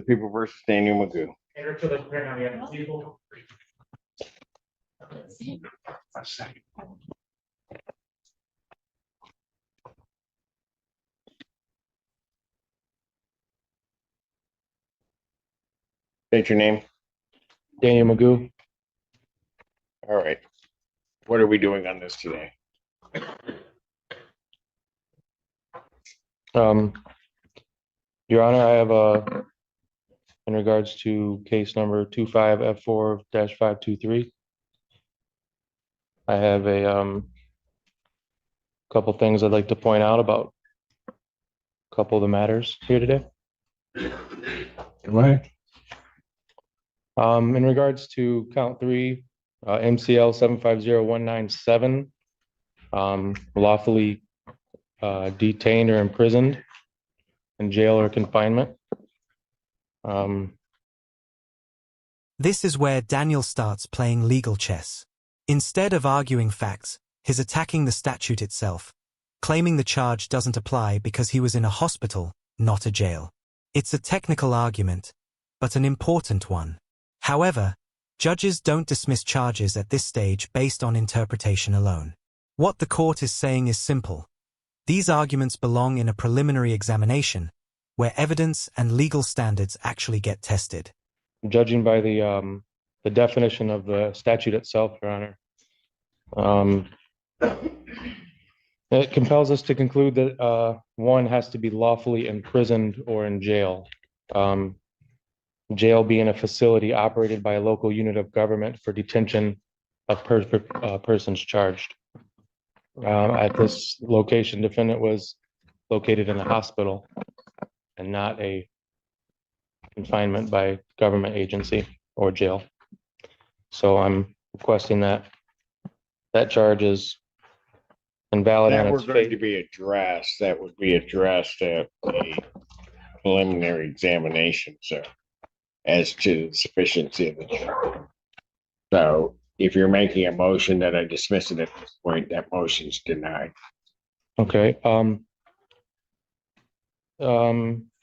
The people versus Daniel Magoo. Enter to the hearing on the other people. State your name. Daniel Magoo. All right. What are we doing on this today? Your Honor, I have in regards to case number 25F4-523. I have a couple things I'd like to point out about a couple of the matters here today. Go ahead. In regards to count 3, MCL 750197, lawfully detained or imprisoned in jail or confinement. This is where Daniel starts playing legal chess. Instead of arguing facts, he's attacking the statute itself, claiming the charge doesn't apply because he was in a hospital, not a jail. It's a technical argument, but an important one. However, judges don't dismiss charges at this stage based on interpretation alone. What the court is saying is simple. These arguments belong in a preliminary examination, where evidence and legal standards actually get tested. Judging by the definition of the statute itself, Your Honor, it compels us to conclude that one has to be lawfully imprisoned or in jail. Jail being a facility operated by a local unit of government for detention of persons charged. At this location, defendant was located in a hospital and not a confinement by government agency or jail. So I'm requesting that charge is invalid. That were going to be addressed. That would be addressed at the preliminary examination, sir, as to the sufficiency of the charge. So if you're making a motion that I dismiss it at this point, that motion's denied. Okay.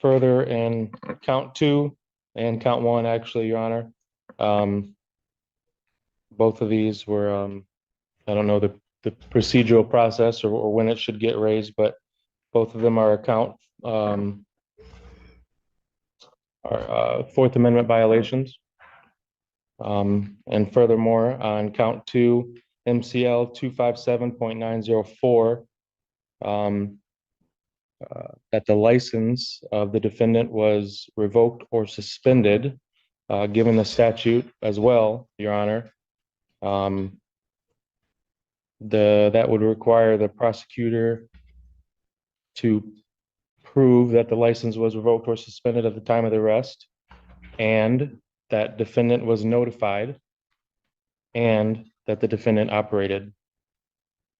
Further in count 2 and count 1, actually, Your Honor, both of these were, I don't know the procedural process or when it should get raised, but both of them are Fourth Amendment violations. And furthermore, on count 2, MCL 257.904, that the license of the defendant was revoked or suspended, given the statute as well, Your Honor. That would require the prosecutor to prove that the license was revoked or suspended at the time of the arrest, and that defendant was notified, and that the defendant operated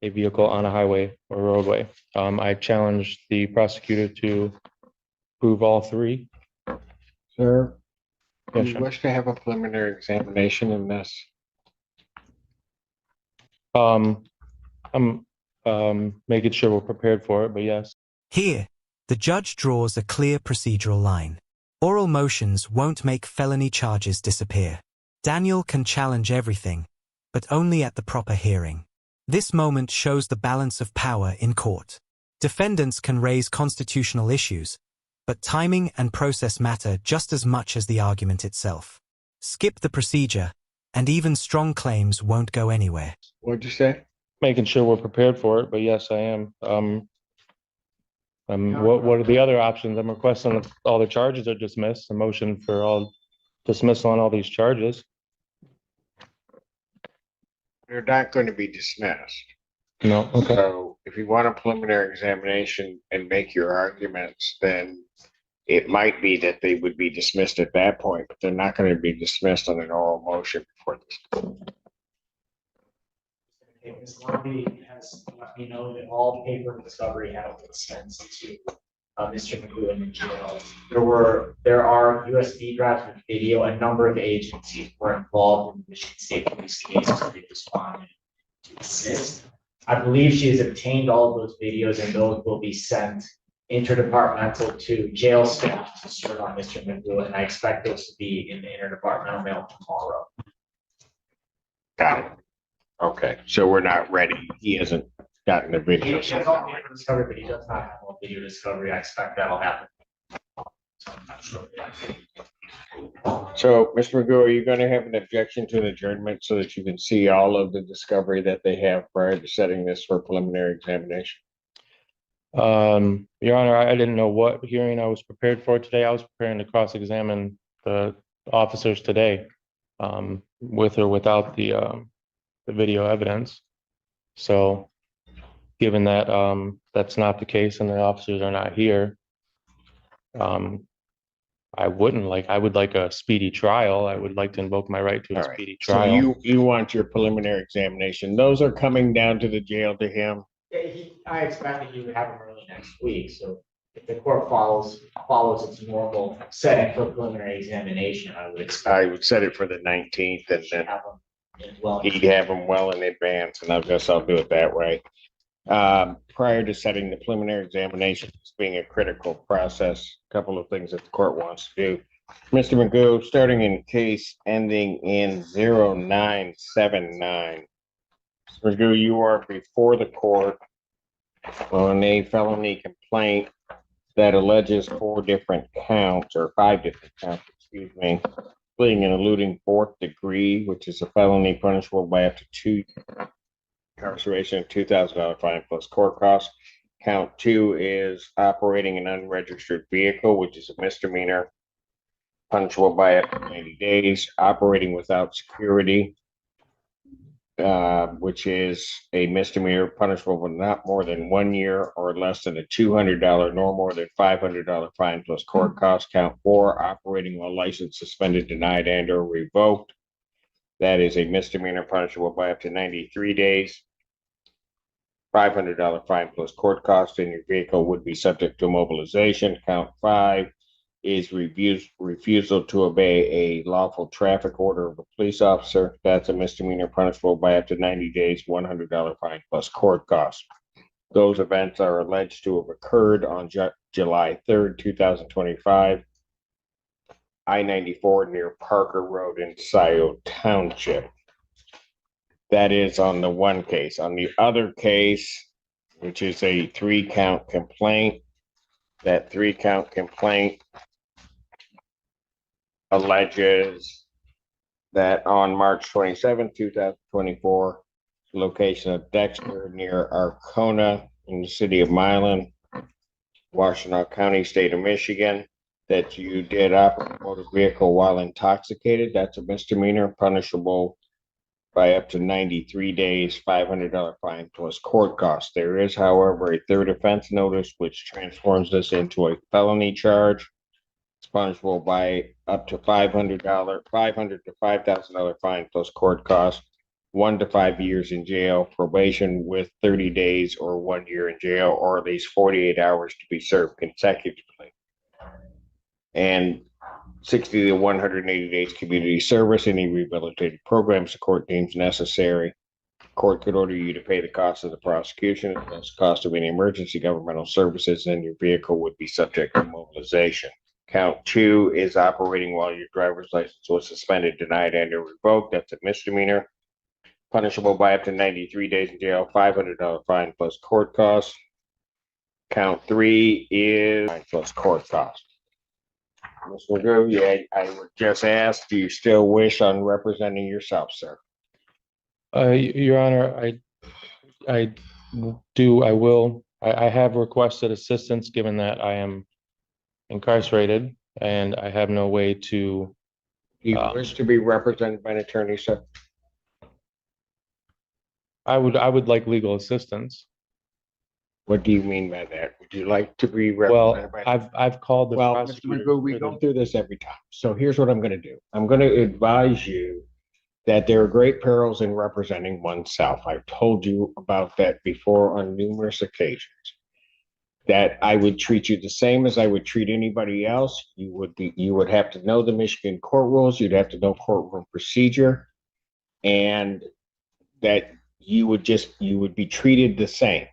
a vehicle on a highway or roadway. I challenged the prosecutor to prove all 3. Sir, do Yes, you sir. wish to have a preliminary examination in this? I'm making sure we're prepared for it, but yes. Here, the judge draws a clear procedural line. Oral motions won't make felony charges disappear. Daniel can challenge everything, but only at the proper hearing. This moment shows the balance of power in court. Defendants can raise constitutional issues, but timing and process matter just as much as the argument itself. Skip the procedure, and even strong claims won't go anywhere. What'd you say? Making sure we're prepared for it, but yes, I am. What are the other options? I'm requesting that all the charges are dismissed, a motion for all dismissal on all these charges. They're not going to be dismissed. No, okay. So if you want a preliminary examination and make your arguments, then it might be that they would be dismissed at that point, but they're not going to be dismissed on an oral motion before this. Ms. Lundy has let me know that all paper discovery has been sent to Mr. Magoo in jail. There are USB drives with video. A number of agencies were involved in the Michigan State Police case to respond to assist. I believe she has obtained all of those videos, and those will be sent interdepartmental to jail staff to serve on Mr. Magoo, and I expect those to be in the interdepartmental mail tomorrow. Got it. Okay, so we're not ready. He hasn't gotten the He video. has all video discovery, but he does not have all video discovery. I expect that'll happen. So I'm not sure. So, Mr. Magoo, are you going to have an objection to an adjournment so that you can see all of the discovery that they have prior to setting this for preliminary examination? Your Honor, I didn't know what hearing I was prepared for today. I was preparing to cross-examine the officers today, with or without the video evidence. So, given that that's not the case and the officers are not here, I would like a speedy trial. I would like to invoke my right to a All right. speedy So trial. you want your preliminary examination. Those are coming down to the jail to him. Yeah, I expect that you would have them early next week, so if the court follows its normal setting for preliminary examination, I would expect. I would set it for the 19th and to then have them in well. he'd have them well in advance, and I guess I'll do it that way. Prior to setting the preliminary examination, it's being a critical process, a couple of things that the court wants to do. Mr. Magoo, starting in case ending in 0979. Mr. Magoo, you are before the court on a felony complaint that alleges 4 different counts, or 5 different counts, excuse me, fleeing and eluding 4th degree, which is a felony punishable by up to 2 incarceration, $2,000 fine plus court costs. Count 2 is operating an unregistered vehicle, which is a misdemeanor, punishable by up to 90 days. Operating without security, which is a misdemeanor, punishable with not more than 1 year or less than a $200 nor more than $500 fine plus court costs. Count 4, operating while license suspended, denied, and or revoked. That is a misdemeanor, punishable by up to 93 days. $500 fine plus court costs, and your vehicle would be subject to mobilization. Count 5 is refusal to obey a lawful traffic order of a police officer. That's a misdemeanor, punishable by up to 90 days, $100 fine plus court costs. Those events are alleged to have occurred on July 3rd, 2025, I-94 near Parker Road in Scioto Township. That is on the one case. On the other case, which is a 3-count complaint, that 3-count complaint alleges that on March 27, 2024, location of Dexter near Arcona in the city of Milan, Washtenaw County, state of Michigan, that you did operate a motor vehicle while intoxicated. That's a misdemeanor, punishable by up to 93 days, $500 fine plus court costs. There is, however, a 3rd offense notice, which transforms this into a felony charge. It's punishable by up to $500 to $5,000 fine plus court costs, 1 to 5 years in jail, probation with 30 days or 1 year in jail, or at least 48 hours to be served consecutively, and 60 to 180 days community service, any rehabilitative programs the court deems necessary. Court could order you to pay the cost of the prosecution, plus the cost of any emergency governmental services, and your vehicle would be subject to mobilization. Count 2 is operating while your driver's license was suspended, denied, and or revoked. That's a misdemeanor, punishable by up to 93 days in jail, $500 fine plus court costs. Count 3 is fine plus court costs. Mr. Magoo, yeah, I would just ask, do you still wish on representing yourself, sir? Your Honor, I do, I will. I have requested assistance, given that I am incarcerated and I have no way to. Do you wish to be represented by an attorney, sir? I would like legal assistance. What do you mean by that? Would you like to be Well, represented by? I've called the Well, Mr. prosecutor. Magoo, we go through this every time. So here's what I'm going to do. I'm going to advise you that there are great perils in representing oneself. I've told you about that before on numerous occasions. That I would treat you the same as I would treat anybody else. You would have to know the Michigan court rules. You'd have to know courtroom procedure, and that you would be treated the same.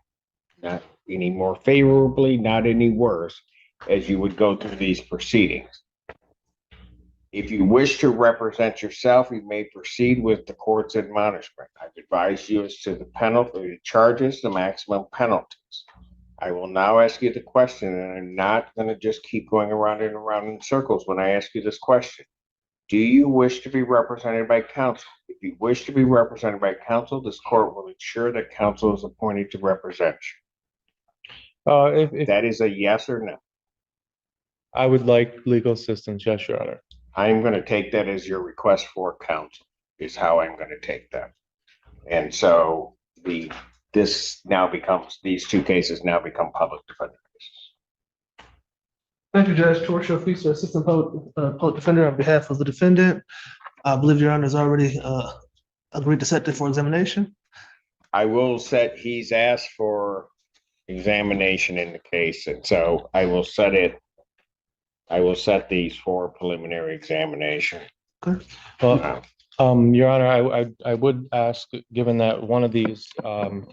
any more favorably, not any worse, as you would go through these proceedings. If you wish to represent yourself, you may proceed with the court's admonishment. I've advised you as to the penalty, the charges, the maximum penalties. I will now ask you the question, and I'm not going to just keep going around and around in circles when I ask you this question. Do you wish to be represented by counsel? If you wish to be represented by counsel, this court will ensure that counsel is appointed to represent you. If That is a yes or no. I would like legal assistance, yes, Your Honor. I'm going to take that as your request for counsel, is how I'm going to take that. And so these two cases now become public defender cases. Thank you, Judge. Torture Feaster, Assistant Public Defender on behalf of the defendant. I believe Your Honor has already agreed to set it for examination. I will set, he's asked for examination in the case, and so I will set these for preliminary examination. Okay. Well, Your Honor, I would ask, given that one of these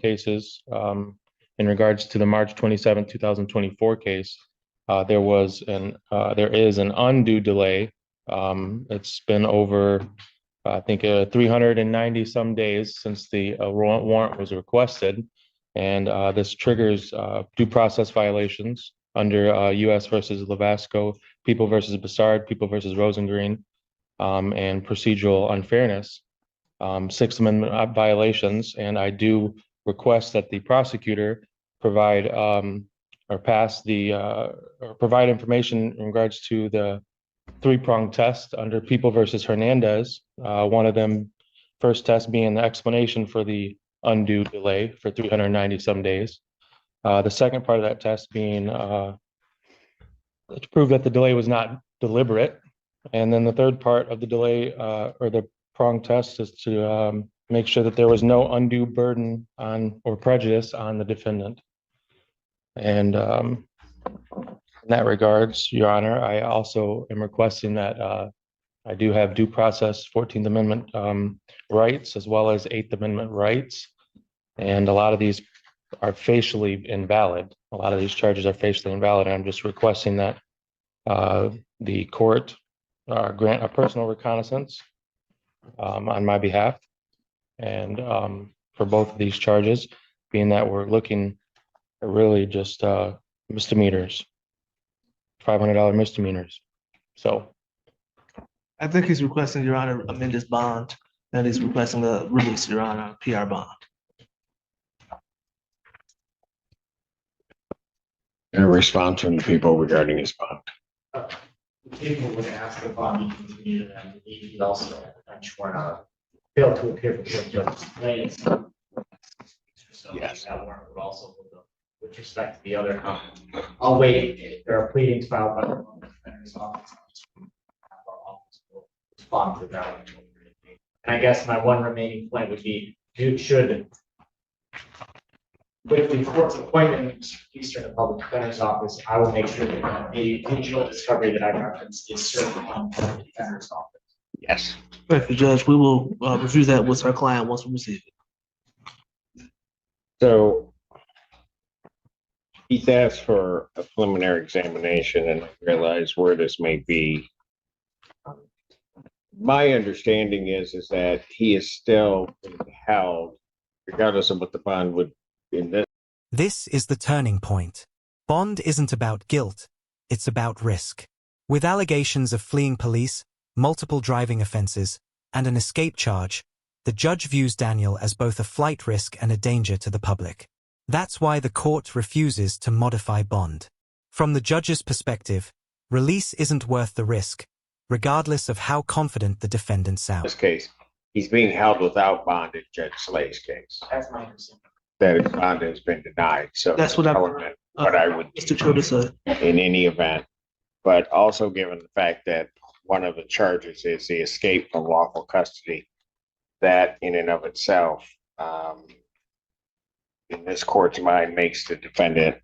cases, in regards to the March 27, 2024 case, there is an undue delay. It's been over, I think, 390 some days since the warrant was requested, and this triggers due process violations under U.S. versus Levasco, People versus Bassard, People versus Rosengreen, and procedural unfairness, Sixth Amendment violations. And I do request that the prosecutor provide provide information in regards to the three-pronged test under People versus Hernandez. One of them, first test being the explanation for the undue delay for 390 some days. The second part of that test being to prove that the delay was not deliberate. And then the third part of the delay or the prong test is to make sure that there was no undue burden on or prejudice on the defendant. And in that regards, Your Honor, I also am requesting that I do have due process 14th Amendment rights as well as 8th Amendment rights. And a lot of these are facially invalid. A lot of these charges are facially invalid. And I'm just requesting that the court grant a personal reconnaissance on my behalf. And for both of these charges, being that we're looking at really just misdemeanors, $500 misdemeanors. So I think he's requesting, Your Honor, amend his bond, and he's requesting the release, Your Honor, PR bond. And a response from the people regarding his bond. The people would ask the bond to continue, and he also failed to appear before the judge's place. So Yes. that warrant would also, with respect to the other, I'll wait. If there are pleadings filed by the public defender's office, our office will respond to that. And I guess my one remaining point would be, with the court's appointment of Eastern and Public Defender's Office, I will make sure that the digital discovery that I referenced is served on the Public Defender's Office. Yes. Thank you, Judge. We will review that with our client once we receive it. So he's asked for a preliminary examination, and I realize where this may be. My understanding is that he is still held, regardless of what the bond would in this. This is the turning point. Bond isn't about guilt, it's about risk. With allegations of fleeing police, multiple driving offenses, and an escape charge, the judge views Daniel as both a flight risk and a danger to the public. That's why the court refuses to modify bond. From the judge's perspective, release isn't worth the risk, regardless of how confident the defendant sounds. This case, he's being held without bond in Judge Slay's case. That's my understanding. That his bond has been denied, so That's what I would Mr. Choda said. in any event. But also given the fact that one of the charges is the escape from lawful custody, that in and of itself, in this court's mind, makes the defendant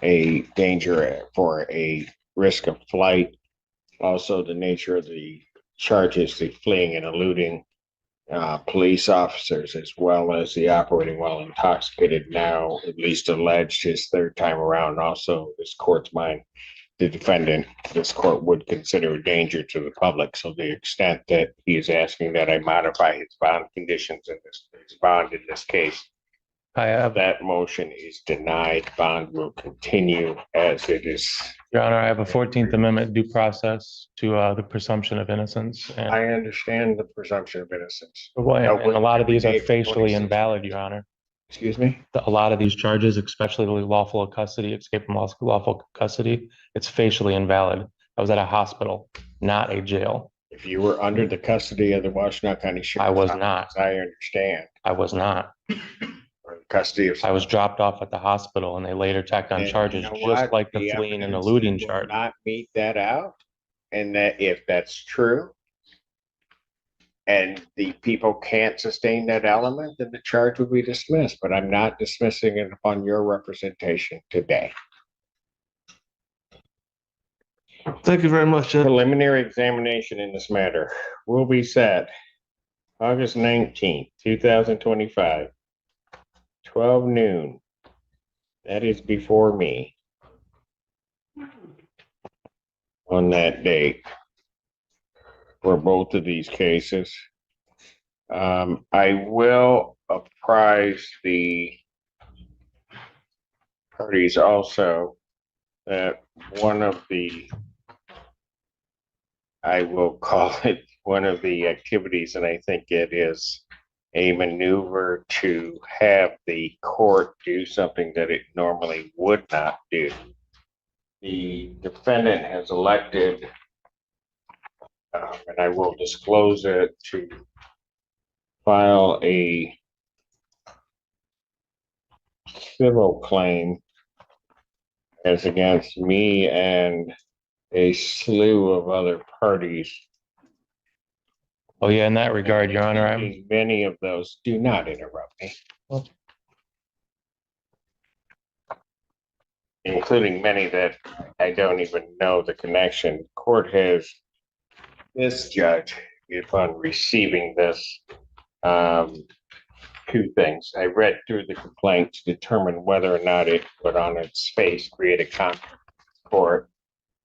a danger for a risk of flight. Also, the nature of the charges, the fleeing and eluding, police officers, as well as the operating while intoxicated, now at least alleged his third time around. Also, this court's mind, the defendant, this court would consider a danger to the public. So the extent that he is asking that I modify his bond conditions in his bond in this case, I have, that motion is denied. Bond will continue as it is. Your Honor, I have a 14th Amendment due process to the presumption of innocence. And I understand the presumption of innocence. well, and a lot of these are facially 26. invalid, Your Honor. Excuse me? A lot of these charges, especially the lawful custody, escape from lawful custody, it's facially invalid. I was at a hospital, not a jail. If you were under the custody of the Washtenaw County Sheriff's I was Office, not. I understand. I was not. Or custody of. I was dropped off at the hospital and they later tacked on And charges, you know just what? like the fleeing and evidence eluding will charge. Not meet that out. And that if that's true, and the people can't sustain that element, then the charge will be dismissed. But I'm not dismissing it upon your representation today. Thank you very much, Judge. Preliminary examination in this matter will be set August 19th, 2025, 12 noon. That is before me on that date for both of these cases. I will apprise the parties also that one of the, I will call it one of the activities, and I think it is a maneuver to have the court do something that it normally would not do. The defendant has elected, and I will disclose it, to file a civil claim as against me and a slew of other parties. Oh yeah, in that regard, Your Honor, Many of those, do not interrupt me. Including many that I don't even know the connection. Court has, this judge, upon receiving this, two things. I read through the complaint to determine whether or not it would on its face create a conflict with court.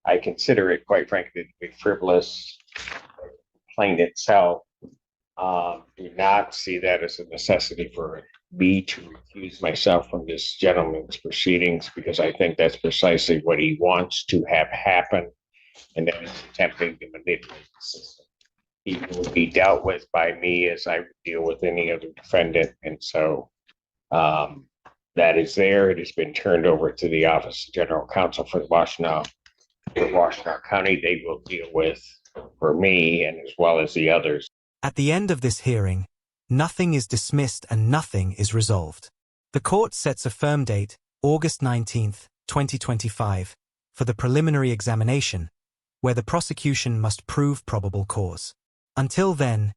I consider it, quite frankly, to be frivolous. Complaint itself, do not see that as a necessity for me to recuse myself from this gentleman's proceedings, because I think that's precisely what he wants to have happen, and that is attempting to manipulate the system. He will be dealt with by me as I deal with any other defendant, and so that is there. It has been turned over to the Office of General Counsel for the Washtenaw County. They will deal with for me and as well as the others. At the end of this hearing, nothing is dismissed and nothing is resolved. The court sets a firm date, August 19th, 2025, for the preliminary examination, where the prosecution must prove probable cause. Until then,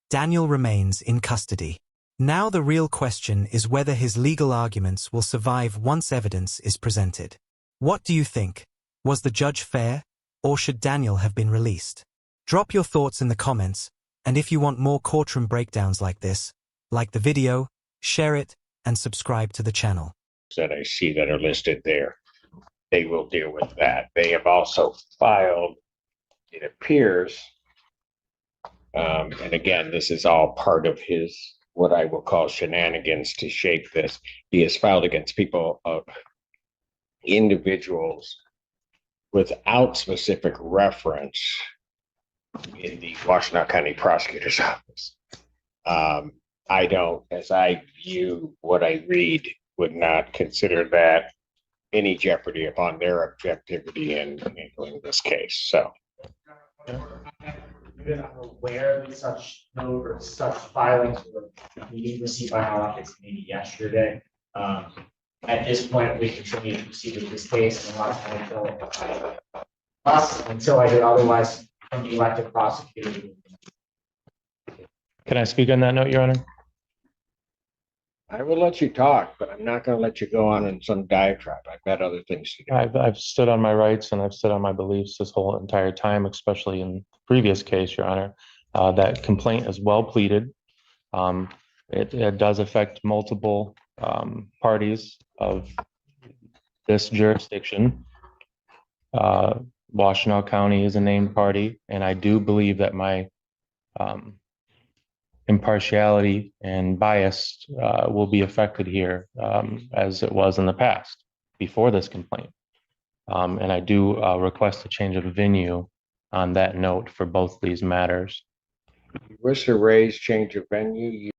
Daniel remains in custody. Now the real question is whether his legal arguments will survive once evidence is presented. What do you think? Was the judge fair, or should Daniel have been released? Drop your thoughts in the comments, and if you want more courtroom breakdowns like this, like the video, share it, and subscribe to the channel. That I see that are listed there, they will deal with that. They have also filed, it appears, and again, this is all part of his, what I will call shenanigans to shape this. He has filed against people of individuals without specific reference in the Washtenaw County Prosecutor's Office. I don't, as I view what I read, would not consider that any jeopardy upon their objectivity in handling this case. So. I'm aware of such filings were being received by our office maybe yesterday. At this point, we continue to proceed with this case until I did otherwise from the elected prosecutor. can I speak on that note, Your Honor? I will let you talk, but I'm not going to let you go on in some diatribe. I've got other things to do. I've stood on my rights and I've stood on my beliefs this whole entire time, especially in the previous case, Your Honor. That complaint is well pleaded. It does affect multiple parties of this jurisdiction. Washtenaw County is a named party, and I do believe that my impartiality and bias will be affected here, as it was in the past before this complaint. And I do request a change of venue on that note for both these matters. Wish to raise change of venue,